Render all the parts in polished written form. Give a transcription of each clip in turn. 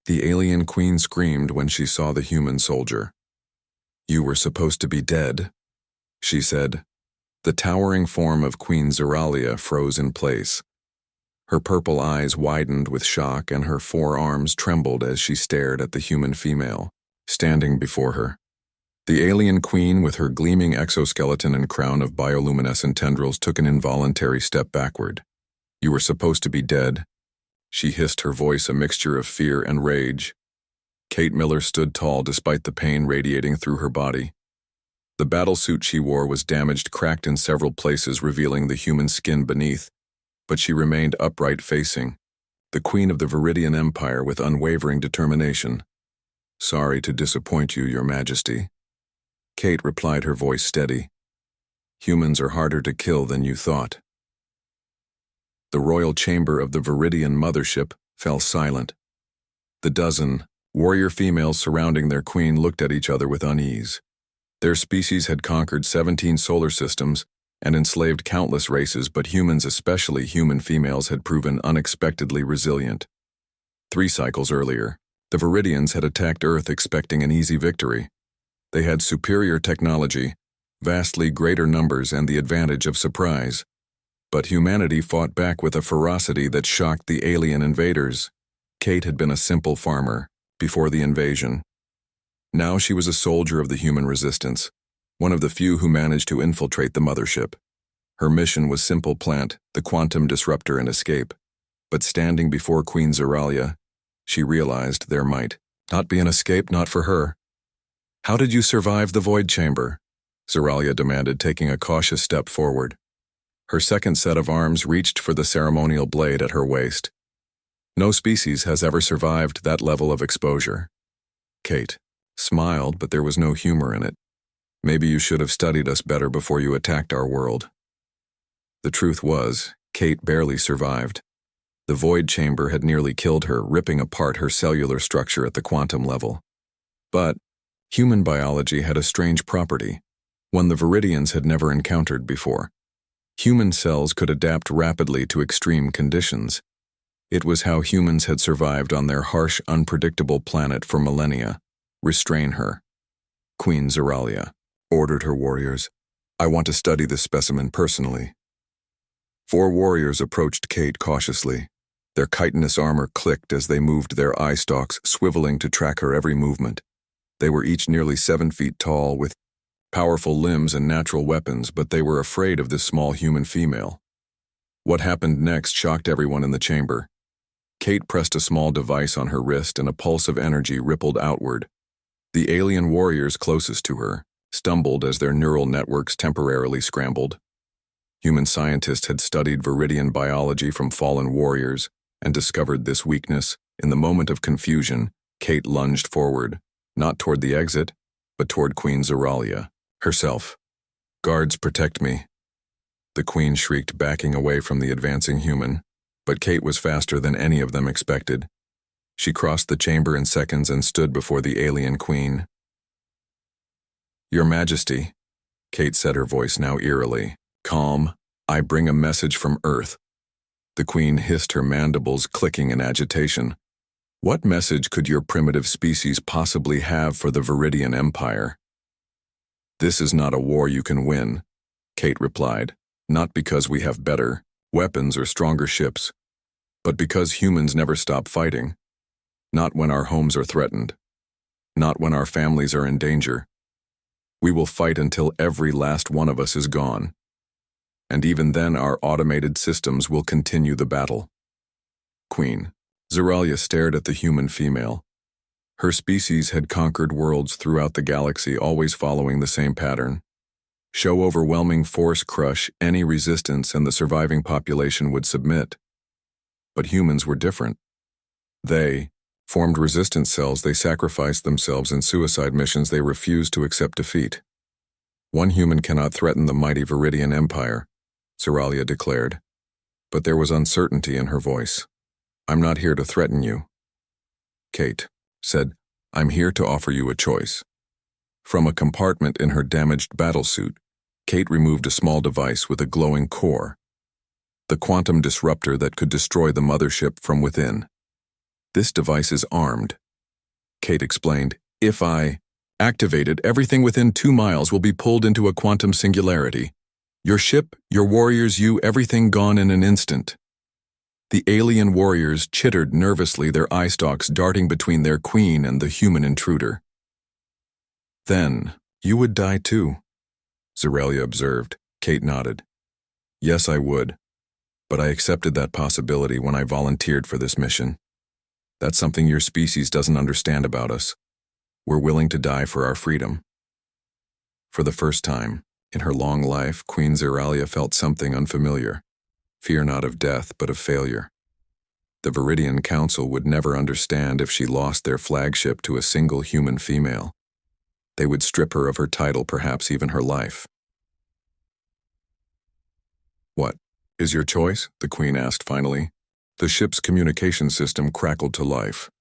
The alien queen screamed when she saw the human soldier. "You were supposed to be dead," she said. The towering form of Queen Zeralia froze in place. Her purple eyes widened with shock and her forearms trembled as she stared at the human female, standing before her. The alien queen, with her gleaming exoskeleton and crown of bioluminescent tendrils, took an involuntary step backward. "You were supposed to be dead," she hissed, her voice a mixture of fear and rage. Kate Miller stood tall despite the pain radiating through her body. The battlesuit she wore was damaged, cracked in several places, revealing the human skin beneath, but she remained upright, facing the Queen of the Viridian Empire with unwavering determination. "Sorry to disappoint you, Your Majesty," Kate replied, her voice steady. "Humans are harder to kill than you thought." The royal chamber of the Viridian mothership fell silent. The dozen warrior females surrounding their queen looked at each other with unease. Their species had conquered 17 solar systems and enslaved countless races, but humans, especially human females, had proven unexpectedly resilient. 3 cycles earlier, the Viridians had attacked Earth expecting an easy victory. They had superior technology, vastly greater numbers, and the advantage of surprise. But humanity fought back with a ferocity that shocked the alien invaders. Kate had been a simple farmer before the invasion. Now she was a soldier of the human resistance, one of the few who managed to infiltrate the mothership. Her mission was simple: plant the quantum disruptor and escape. But standing before Queen Zeralia, she realized there might not be an escape, not for her. "How did you survive the void chamber?" Zeralia demanded, taking a cautious step forward. Her second set of arms reached for the ceremonial blade at her waist. "No species has ever survived that level of exposure." Kate smiled, but there was no humor in it. "Maybe you should have studied us better before you attacked our world." The truth was, Kate barely survived. The void chamber had nearly killed her, ripping apart her cellular structure at the quantum level. But human biology had a strange property, one the Viridians had never encountered before. Human cells could adapt rapidly to extreme conditions. It was how humans had survived on their harsh, unpredictable planet for millennia. "Restrain her," Queen Zeralia ordered her warriors. "I want to study this specimen personally." 4 warriors approached Kate cautiously. Their chitinous armor clicked as they moved, their eye stalks swiveling to track her every movement. They were each nearly 7 feet tall, with powerful limbs and natural weapons, but they were afraid of this small human female. What happened next shocked everyone in the chamber. Kate pressed a small device on her wrist and a pulse of energy rippled outward. The alien warriors closest to her stumbled as their neural networks temporarily scrambled. Human scientists had studied Viridian biology from fallen warriors and discovered this weakness. In the moment of confusion, Kate lunged forward, not toward the exit, but toward Queen Zeralia herself. "Guards, protect me," the queen shrieked, backing away from the advancing human. But Kate was faster than any of them expected. She crossed the chamber in seconds and stood before the alien queen. "Your Majesty," Kate said, her voice now eerily calm, "I bring a message from Earth." The queen hissed, her mandibles clicking in agitation. "What message could your primitive species possibly have for the Viridian Empire?" "This is not a war you can win," Kate replied, "not because we have better weapons or stronger ships, but because humans never stop fighting. Not when our homes are threatened. Not when our families are in danger. We will fight until every last one of us is gone. And even then our automated systems will continue the battle." Queen Zeralia stared at the human female. Her species had conquered worlds throughout the galaxy, always following the same pattern. Show overwhelming force, crush any resistance, and the surviving population would submit. But humans were different. They formed resistance cells, they sacrificed themselves in suicide missions, they refused to accept defeat. "One human cannot threaten the mighty Viridian Empire," Zeralia declared. But there was uncertainty in her voice. "I'm not here to threaten you," Kate said. "I'm here to offer you a choice." From a compartment in her damaged battlesuit, Kate removed a small device with a glowing core, the quantum disruptor that could destroy the mothership from within. This device is armed. Kate explained. If I activate it, everything within 2 miles will be pulled into a quantum singularity. Your ship, your warriors, you, everything gone in an instant. The alien warriors chittered nervously, their eye stalks darting between their queen and the human intruder. Then, you would die too, Zeralia observed. Kate nodded. Yes, I would. But I accepted that possibility when I volunteered for this mission. That's something your species doesn't understand about us. We're willing to die for our freedom. For the first time in her long life, Queen Zeralia felt something unfamiliar. Fear not of death, but of failure. The Viridian Council would never understand if she lost their flagship to a single human female. They would strip her of her title, perhaps even her life. What is your choice? The Queen asked finally. The ship's communication system crackled to life.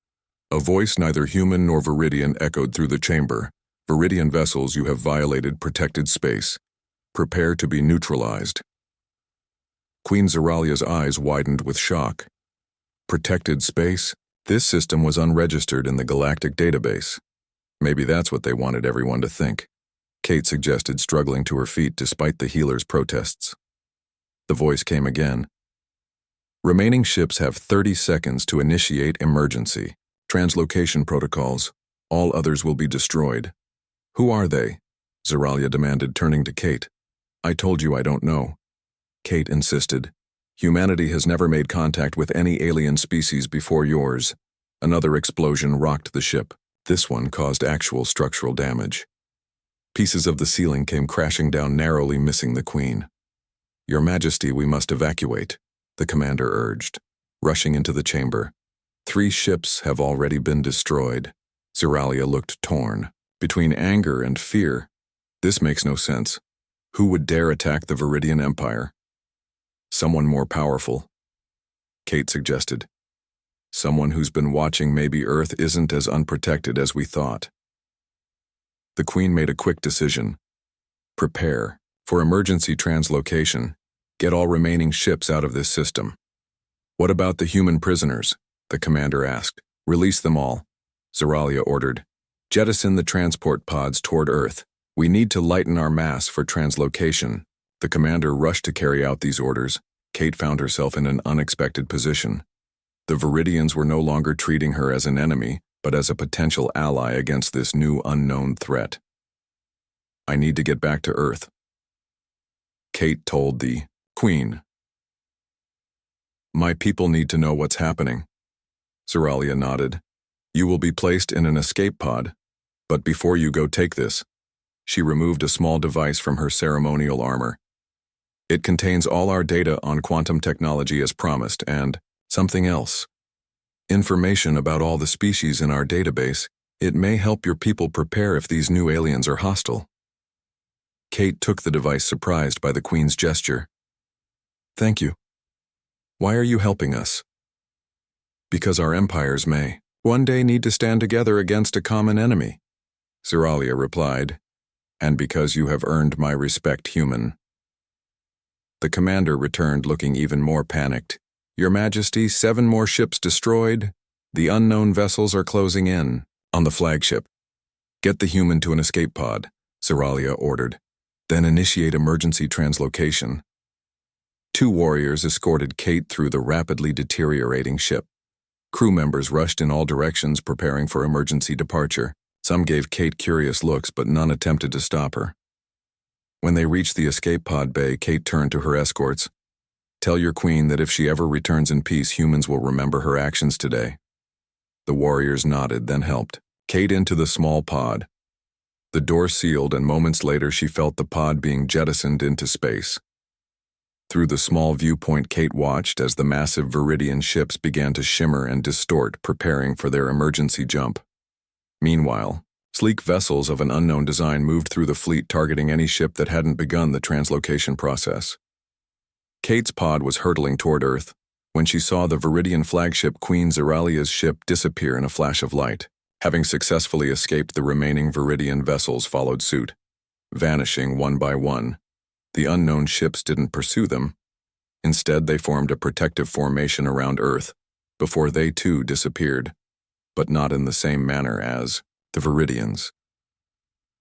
A voice neither human nor Viridian echoed through the chamber. Viridian vessels, you have violated protected space. Prepare to be neutralized. Queen Zeralia's eyes widened with shock. Protected space? This system was unregistered in the Galactic database. Maybe that's what they wanted everyone to think. Kate suggested, struggling to her feet despite the healer's protests. The voice came again. Remaining ships have 30 seconds to initiate emergency. Translocation protocols. All others will be destroyed. Who are they? Zeralia demanded, turning to Kate. I told you I don't know. Kate insisted. Humanity has never made contact with any alien species before yours. Another explosion rocked the ship. This one caused actual structural damage. Pieces of the ceiling came crashing down, narrowly missing the Queen. Your Majesty, we must evacuate, the commander urged, rushing into the chamber. 3 ships have already been destroyed. Zeralia looked torn. Between anger and fear. This makes no sense. Who would dare attack the Viridian Empire? Someone more powerful, Kate suggested. Someone who's been watching. Maybe Earth isn't as unprotected as we thought. The Queen made a quick decision. Prepare for emergency translocation. Get all remaining ships out of this system. What about the human prisoners? The commander asked. Release them all, Zeralia ordered. Jettison the transport pods toward Earth. We need to lighten our mass for translocation. The commander rushed to carry out these orders. Kate found herself in an unexpected position. The Viridians were no longer treating her as an enemy, but as a potential ally against this new unknown threat. I need to get back to Earth, Kate told the Queen. My people need to know what's happening. Zeralia nodded. You will be placed in an escape pod, but before you go, take this. She removed a small device from her ceremonial armor. It contains all our data on quantum technology as promised, and something else. Information about all the species in our database. It may help your people prepare if these new aliens are hostile. Kate took the device, surprised by the Queen's gesture. Thank you. Why are you helping us? Because our empires may one day need to stand together against a common enemy, Zeralia replied. And because you have earned my respect, human. The commander returned, looking even more panicked. Your Majesty, 7 more ships destroyed. The unknown vessels are closing in on the flagship. Get the human to an escape pod, Zeralia ordered. Then initiate emergency translocation. 2 warriors escorted Kate through the rapidly deteriorating ship. Crew members rushed in all directions, preparing for emergency departure. Some gave Kate curious looks, but none attempted to stop her. When they reached the escape pod bay, Kate turned to her escorts. Tell your Queen that if she ever returns in peace, humans will remember her actions today. The warriors nodded, then helped Kate into the small pod. The door sealed, and moments later she felt the pod being jettisoned into space. Through the small viewpoint, Kate watched as the massive Viridian ships began to shimmer and distort, preparing for their emergency jump. Meanwhile, sleek vessels of an unknown design moved through the fleet, targeting any ship that hadn't begun the translocation process. Kate's pod was hurtling toward Earth when she saw the Viridian flagship Queen Zeralia's ship disappear in a flash of light. Having successfully escaped, the remaining Viridian vessels followed suit, vanishing one by one. The unknown ships didn't pursue them. Instead, they formed a protective formation around Earth before they too disappeared. but not in the same manner as the Viridians.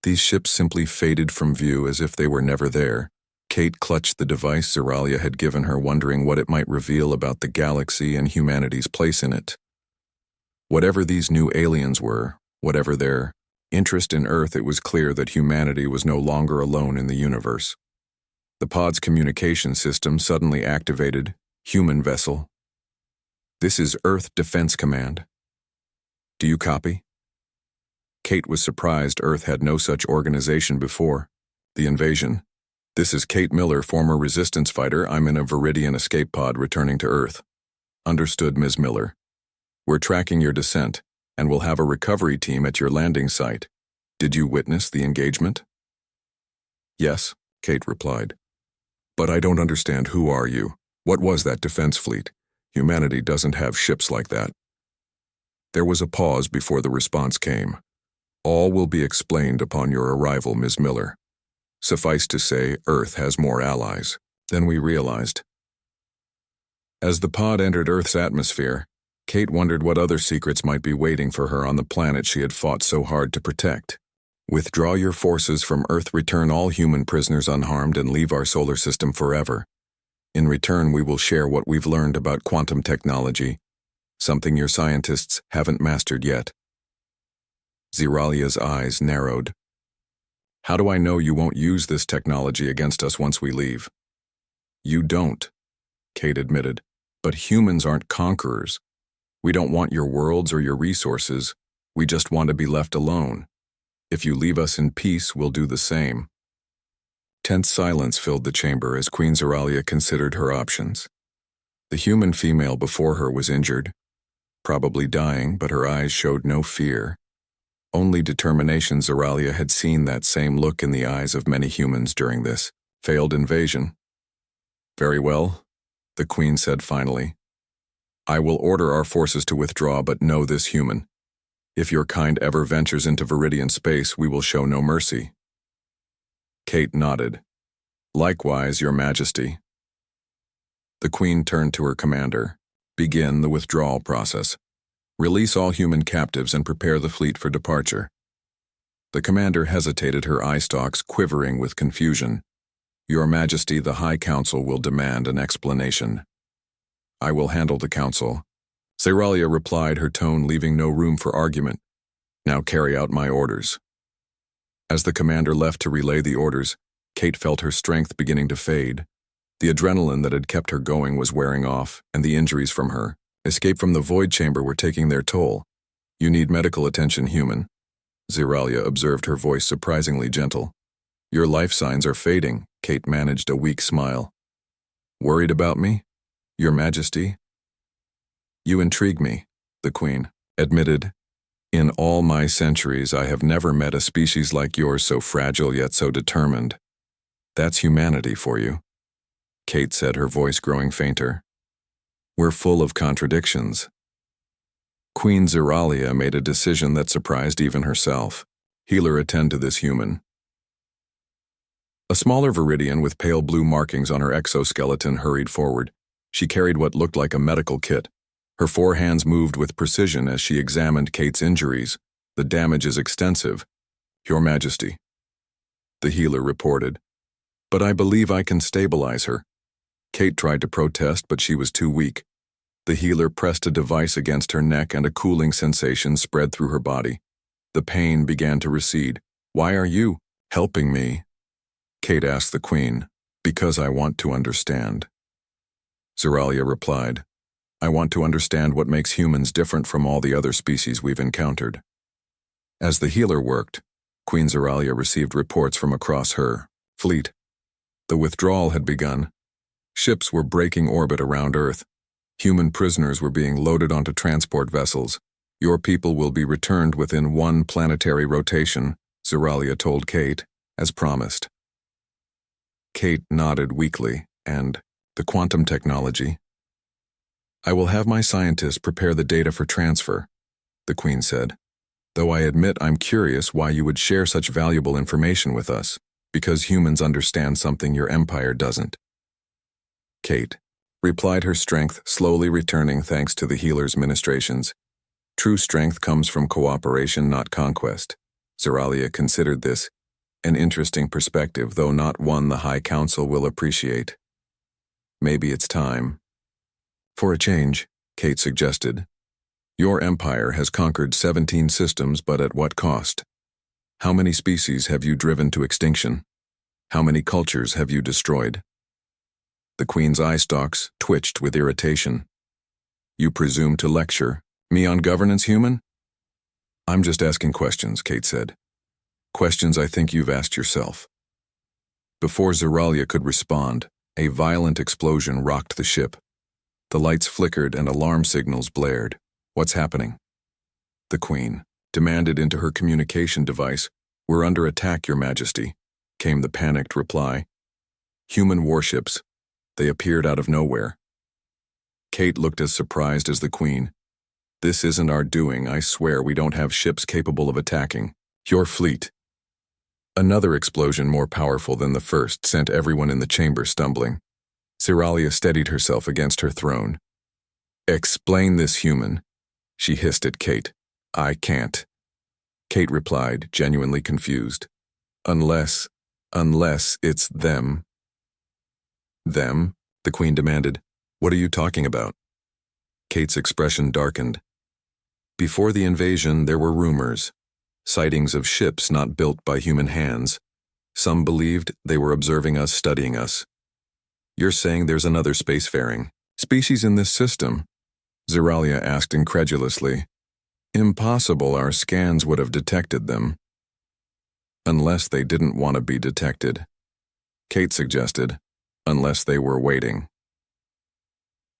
These ships simply faded from view as if they were never there. Kate clutched the device Zeralia had given her, wondering what it might reveal about the galaxy and humanity's place in it. Whatever these new aliens were, whatever their interest in Earth, it was clear that humanity was no longer alone in the universe. The pod's communication system suddenly activated. Human vessel. This is Earth Defense Command. Do you copy? Kate was surprised Earth had no such organization before. The invasion. This is Kate Miller, former resistance fighter. I'm in a Viridian escape pod returning to Earth. Understood, Ms. Miller. We're tracking your descent, and we'll have a recovery team at your landing site. Did you witness the engagement? Yes, Kate replied. But I don't understand. Who are you? What was that defense fleet? Humanity doesn't have ships like that. There was a pause before the response came. All will be explained upon your arrival, Ms. Miller. Suffice to say, Earth has more allies than we realized. As the pod entered Earth's atmosphere, Kate wondered what other secrets might be waiting for her on the planet she had fought so hard to protect. Withdraw your forces from Earth, return all human prisoners unharmed, and leave our solar system forever. In return, we will share what we've learned about quantum technology, something your scientists haven't mastered yet. Zeralia's eyes narrowed. How do I know you won't use this technology against us once we leave? You don't, Kate admitted, but humans aren't conquerors. We don't want your worlds or your resources. We just want to be left alone. If you leave us in peace, we'll do the same. Tense silence filled the chamber as Queen Zeralia considered her options. The human female before her was injured, probably dying, but her eyes showed no fear. Only determination. Zeralia had seen that same look in the eyes of many humans during this failed invasion. Very well, the Queen said finally. I will order our forces to withdraw, but know this, human. If your kind ever ventures into Viridian space, we will show no mercy. Kate nodded. Likewise, Your Majesty. The Queen turned to her commander. Begin the withdrawal process. Release all human captives and prepare the fleet for departure. The commander hesitated, her eye stalks quivering with confusion. Your Majesty, the High Council will demand an explanation. I will handle the council. Zeralia replied, her tone leaving no room for argument. Now carry out my orders. As the commander left to relay the orders, Kate felt her strength beginning to fade. The adrenaline that had kept her going was wearing off, and the injuries from her escape from the void chamber were taking their toll. You need medical attention, human. Zeralia observed, her voice surprisingly gentle. Your life signs are fading. Kate managed a weak smile. Worried about me? Your Majesty? You intrigue me, the Queen admitted. In all my centuries, I have never met a species like yours, so fragile yet so determined. That's humanity for you, Kate said, her voice growing fainter. We're full of contradictions. Queen Zeralia made a decision that surprised even herself. Healer, attend to this human. A smaller Viridian with pale blue markings on her exoskeleton hurried forward. She carried what looked like a medical kit. Her 4 hands moved with precision as she examined Kate's injuries. The damage is extensive, Your Majesty, the healer reported. But I believe I can stabilize her. Kate tried to protest, but she was too weak. The healer pressed a device against her neck and a cooling sensation spread through her body. The pain began to recede. Why are you helping me? Kate asked the Queen. Because I want to understand. Zeralia replied. I want to understand what makes humans different from all the other species we've encountered. As the healer worked, Queen Zeralia received reports from across her fleet. The withdrawal had begun. Ships were breaking orbit around Earth. Human prisoners were being loaded onto transport vessels. Your people will be returned within 1 planetary rotation, Zeralia told Kate, as promised. Kate nodded weakly, and the quantum technology. I will have my scientists prepare the data for transfer, the Queen said. Though I admit I'm curious why you would share such valuable information with us, because humans understand something your empire doesn't. Kate replied, her strength slowly returning thanks to the healer's ministrations. True strength comes from cooperation, not conquest. Zeralia considered this an interesting perspective, though not one the High Council will appreciate. Maybe it's time for a change, Kate suggested. Your empire has conquered 17 systems, but at what cost? How many species have you driven to extinction? How many cultures have you destroyed? The Queen's eye stalks twitched with irritation. You presume to lecture me on governance, human? I'm just asking questions, Kate said. Questions I think you've asked yourself. Before Zeralia could respond, a violent explosion rocked the ship. The lights flickered and alarm signals blared. What's happening? The Queen demanded into her communication device. We're under attack, Your Majesty, came the panicked reply. Human warships. They appeared out of nowhere. Kate looked as surprised as the Queen. This isn't our doing, I swear we don't have ships capable of attacking your fleet. Another explosion more powerful than the first sent everyone in the chamber stumbling. Zeralia steadied herself against her throne. Explain this, human, she hissed at Kate. I can't. Kate replied, genuinely confused. Unless it's them. Them? The Queen demanded. What are you talking about? Kate's expression darkened. Before the invasion, there were rumors. Sightings of ships not built by human hands. Some believed they were observing us, studying us. You're saying there's another spacefaring species in this system? Zeralia asked incredulously. Impossible, our scans would have detected them. Unless they didn't want to be detected. Kate suggested, unless they were waiting.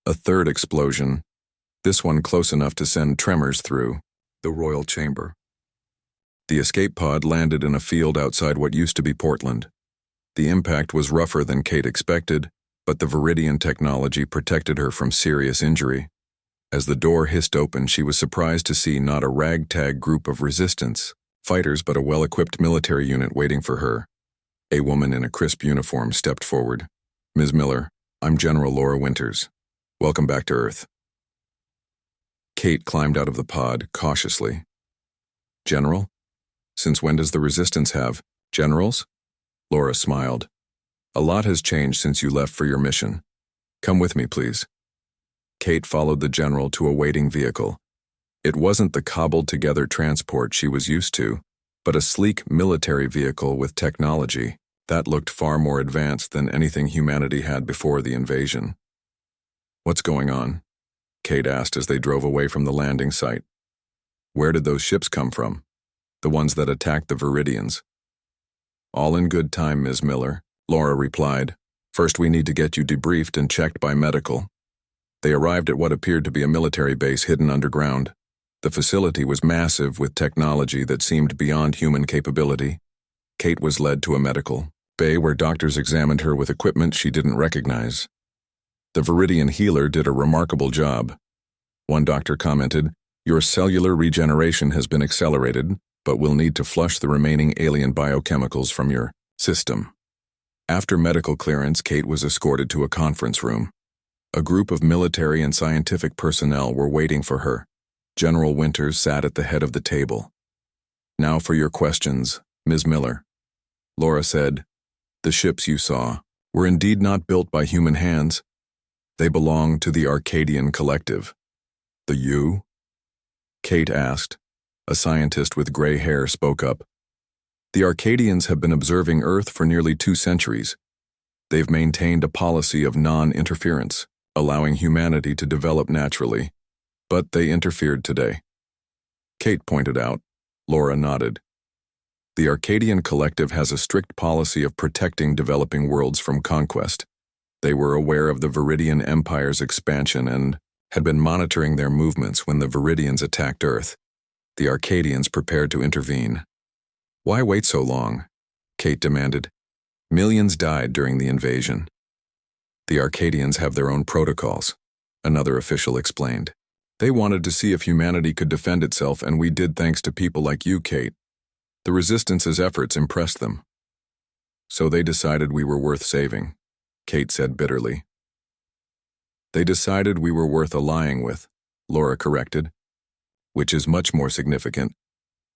A third explosion, this one close enough to send tremors through the royal chamber. The escape pod landed in a field outside what used to be Portland. The impact was rougher than Kate expected, but the Viridian technology protected her from serious injury. As the door hissed open, she was surprised to see not a ragtag group of resistance fighters, but a well-equipped military unit waiting for her. A woman in a crisp uniform stepped forward. Ms. Miller, I'm General Laura Winters. Welcome back to Earth. Kate climbed out of the pod cautiously. General? Since when does the Resistance have generals? Laura smiled. A lot has changed since you left for your mission. Come with me, please. Kate followed the general to a waiting vehicle. It wasn't the cobbled-together transport she was used to, but a sleek military vehicle with technology that looked far more advanced than anything humanity had before the invasion. What's going on? Kate asked as they drove away from the landing site. Where did those ships come from? The ones that attacked the Viridians. All in good time, Ms. Miller, Laura replied. First, we need to get you debriefed and checked by medical. They arrived at what appeared to be a military base hidden underground. The facility was massive with technology that seemed beyond human capability. Kate was led to a medical bay where doctors examined her with equipment she didn't recognize. The Viridian healer did a remarkable job. One doctor commented, "Your cellular regeneration has been accelerated, but we'll need to flush the remaining alien biochemicals from your system." After medical clearance, Kate was escorted to a conference room. A group of military and scientific personnel were waiting for her. General Winters sat at the head of the table. Now for your questions, Ms. Miller. Laura said, "The ships you saw were indeed not built by human hands. They belong to the Arcadian Collective." "The you?" Kate asked. A scientist with gray hair spoke up. "The Arcadians have been observing Earth for nearly 2 centuries. They've maintained a policy of non-interference, allowing humanity to develop naturally. But they interfered today." Kate pointed out. Laura nodded. "The Arcadian Collective has a strict policy of protecting developing worlds from conquest. They were aware of the Viridian Empire's expansion and had been monitoring their movements when the Viridians attacked Earth. The Arcadians prepared to intervene." "Why wait so long?" Kate demanded. "Millions died during the invasion." "The Arcadians have their own protocols," another official explained. "They wanted to see if humanity could defend itself, and we did thanks to people like you, Kate. The Resistance's efforts impressed them. So they decided we were worth saving," Kate said bitterly. "They decided we were worth allying with," Laura corrected. which is much more significant.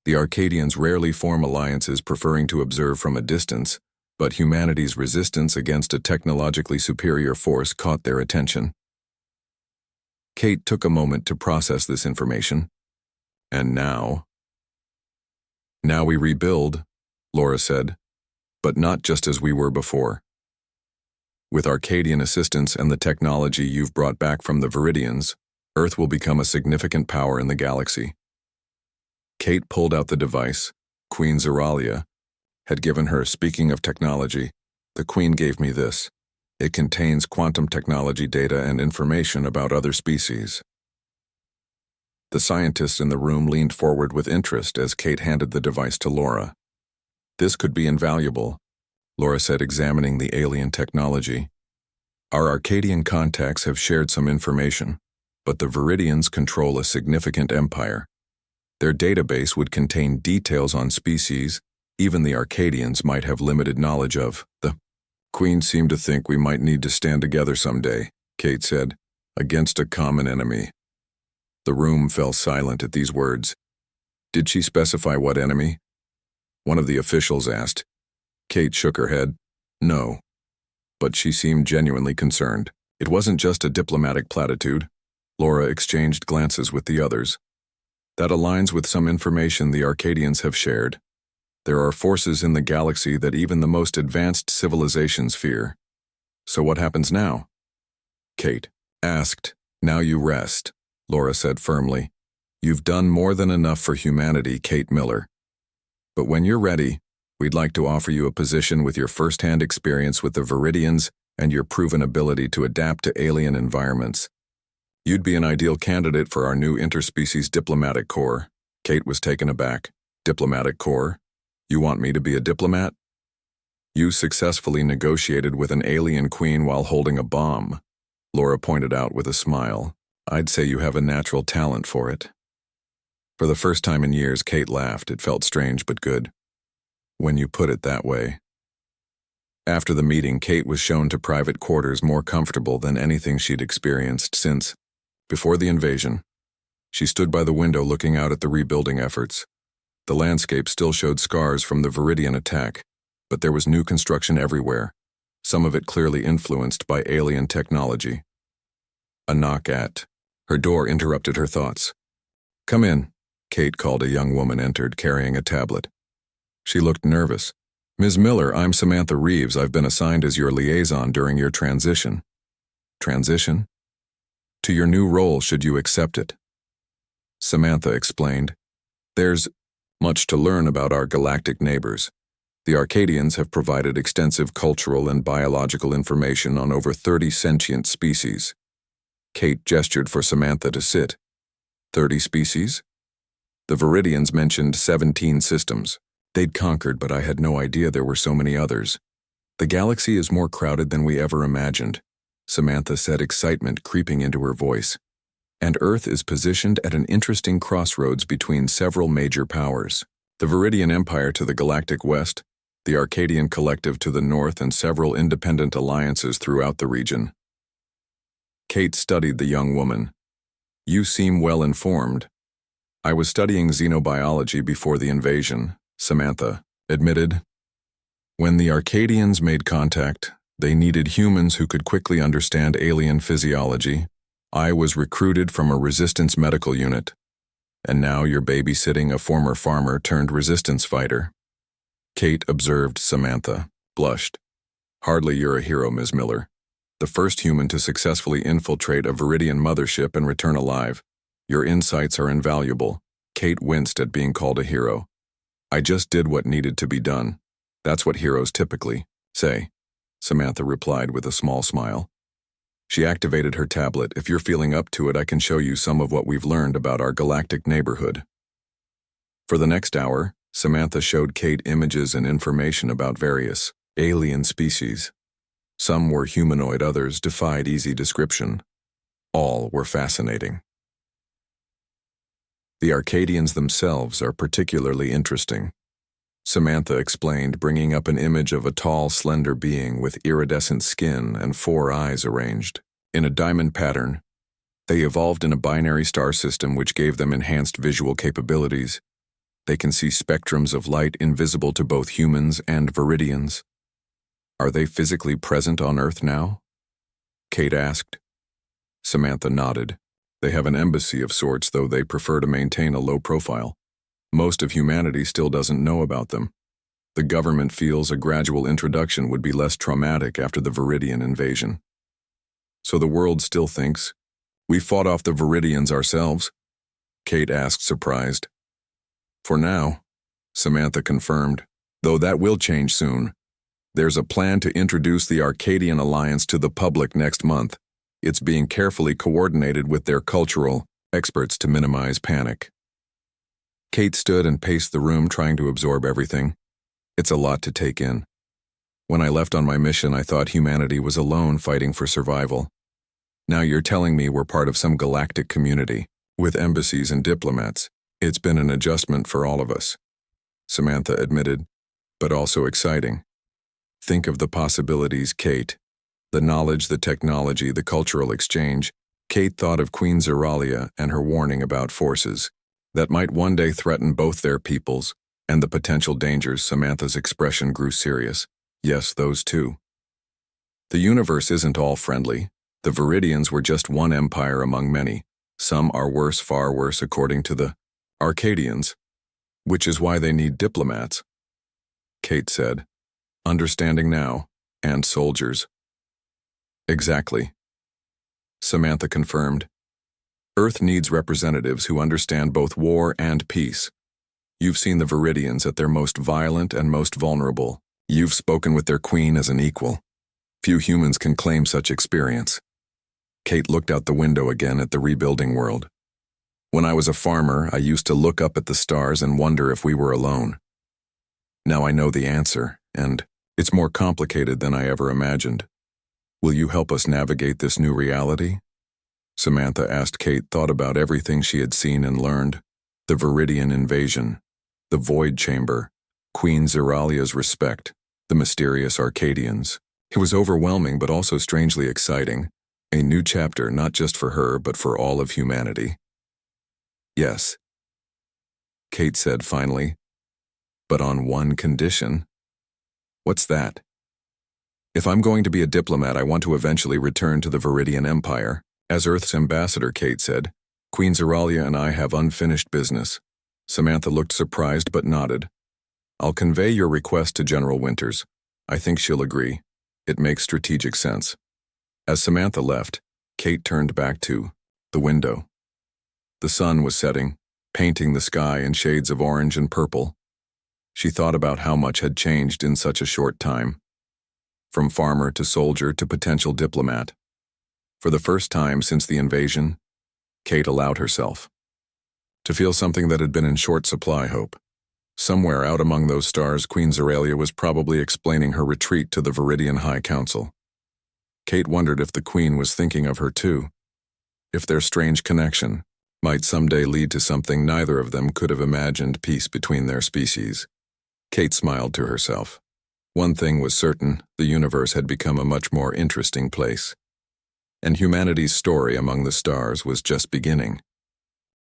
The Arcadians rarely form alliances preferring to observe from a distance, but humanity's resistance against a technologically superior force caught their attention. Kate took a moment to process this information. And now? Now we rebuild, Laura said, but not just as we were before. With Arcadian assistance and the technology you've brought back from the Viridians, Earth will become a significant power in the galaxy. Kate pulled out the device Queen Zeralia had given her. Speaking of technology, the Queen gave me this. It contains quantum technology data and information about other species. The scientists in the room leaned forward with interest as Kate handed the device to Laura. This could be invaluable, Laura said, examining the alien technology. Our Arcadian contacts have shared some information, but the Viridians control a significant empire. Their database would contain details on species even the Arcadians might have limited knowledge of. The Queen seemed to think we might need to stand together someday, Kate said, against a common enemy. The room fell silent at these words. Did she specify what enemy? One of the officials asked. Kate shook her head. No. But she seemed genuinely concerned. It wasn't just a diplomatic platitude. Laura exchanged glances with the others. That aligns with some information the Arcadians have shared. There are forces in the galaxy that even the most advanced civilizations fear. So what happens now? Kate asked. Now you rest, Laura said firmly. You've done more than enough for humanity, Kate Miller. But when you're ready, we'd like to offer you a position with your first-hand experience with the Viridians and your proven ability to adapt to alien environments. You'd be an ideal candidate for our new interspecies diplomatic corps. Kate was taken aback. Diplomatic corps? You want me to be a diplomat? You successfully negotiated with an alien queen while holding a bomb, Laura pointed out with a smile. I'd say you have a natural talent for it. For the first time in years, Kate laughed. It felt strange but good. When you put it that way. After the meeting, Kate was shown to private quarters more comfortable than anything she'd experienced since, before the invasion. She stood by the window looking out at the rebuilding efforts. The landscape still showed scars from the Viridian attack, but there was new construction everywhere, some of it clearly influenced by alien technology. A knock at her door interrupted her thoughts. Come in, Kate called. A young woman entered, carrying a tablet. She looked nervous. Ms. Miller, I'm Samantha Reeves. I've been assigned as your liaison during your transition. Transition? To your new role, should you accept it. Samantha explained. There's much to learn about our galactic neighbors. The Arcadians have provided extensive cultural and biological information on over 30 sentient species. Kate gestured for Samantha to sit. 30 species? The Viridians mentioned 17 systems. They'd conquered, but I had no idea there were so many others. The galaxy is more crowded than we ever imagined, Samantha said, excitement creeping into her voice. And Earth is positioned at an interesting crossroads between several major powers. The Viridian Empire to the galactic west, the Arcadian Collective to the north, and several independent alliances throughout the region. Kate studied the young woman. You seem well informed. I was studying xenobiology before the invasion, Samantha admitted. When the Arcadians made contact, they needed humans who could quickly understand alien physiology. I was recruited from a resistance medical unit. And now you're babysitting a former farmer turned resistance fighter. Kate observed Samantha, blushed. Hardly you're a hero, Ms. Miller. The first human to successfully infiltrate a Viridian mothership and return alive. Your insights are invaluable. Kate winced at being called a hero. I just did what needed to be done. That's what heroes typically say, Samantha replied with a small smile. She activated her tablet. If you're feeling up to it, I can show you some of what we've learned about our galactic neighborhood. For the next hour, Samantha showed Kate images and information about various alien species. Some were humanoid, others defied easy description. All were fascinating. The Arcadians themselves are particularly interesting, Samantha explained, bringing up an image of a tall, slender being with iridescent skin and 4 eyes arranged in a diamond pattern. They evolved in a binary star system which gave them enhanced visual capabilities. They can see spectrums of light invisible to both humans and Viridians. Are they physically present on Earth now? Kate asked. Samantha nodded. They have an embassy of sorts, though they prefer to maintain a low profile. Most of humanity still doesn't know about them. The government feels a gradual introduction would be less traumatic after the Viridian invasion. So the world still thinks, we fought off the Viridians ourselves? Kate asked, surprised. For now, Samantha confirmed, though that will change soon. There's a plan to introduce the Arcadian Alliance to the public next month. It's being carefully coordinated with their cultural experts to minimize panic. Kate stood and paced the room, trying to absorb everything. It's a lot to take in. When I left on my mission, I thought humanity was alone fighting for survival. Now you're telling me we're part of some galactic community, with embassies and diplomats. It's been an adjustment for all of us, Samantha admitted, but also exciting. Think of the possibilities, Kate. The knowledge, the technology, the cultural exchange. Kate thought of Queen Zeralia and her warning about forces that might one day threaten both their peoples, and the potential dangers. Samantha's expression grew serious. Yes, those too. The universe isn't all friendly. The Viridians were just one empire among many. Some are worse, far worse, according to the Arcadians, which is why they need diplomats, Kate said. Understanding now, and soldiers. Exactly. Samantha confirmed. Earth needs representatives who understand both war and peace. You've seen the Viridians at their most violent and most vulnerable. You've spoken with their queen as an equal. Few humans can claim such experience. Kate looked out the window again at the rebuilding world. When I was a farmer, I used to look up at the stars and wonder if we were alone. Now I know the answer, and it's more complicated than I ever imagined. Will you help us navigate this new reality? Samantha asked. Kate thought about everything she had seen and learned. The Viridian invasion, the Void Chamber, Queen Zeralia's respect, the mysterious Arcadians. It was overwhelming but also strangely exciting. A new chapter not just for her but for all of humanity. Yes, Kate said finally, but on one condition. What's that? If I'm going to be a diplomat, I want to eventually return to the Viridian Empire. As Earth's ambassador, Kate said, Queen Zeralia and I have unfinished business. Samantha looked surprised but nodded. I'll convey your request to General Winters. I think she'll agree. It makes strategic sense. As Samantha left, Kate turned back to the window. The sun was setting, painting the sky in shades of orange and purple. She thought about how much had changed in such a short time. From farmer to soldier to potential diplomat. For the first time since the invasion, Kate allowed herself to feel something that had been in short supply. Hope. Somewhere out among those stars, Queen Zeralia was probably explaining her retreat to the Viridian High Council. Kate wondered if the Queen was thinking of her too, if their strange connection might someday lead to something neither of them could have imagined: peace between their species. Kate smiled to herself. One thing was certain: the universe had become a much more interesting place. And humanity's story among the stars was just beginning.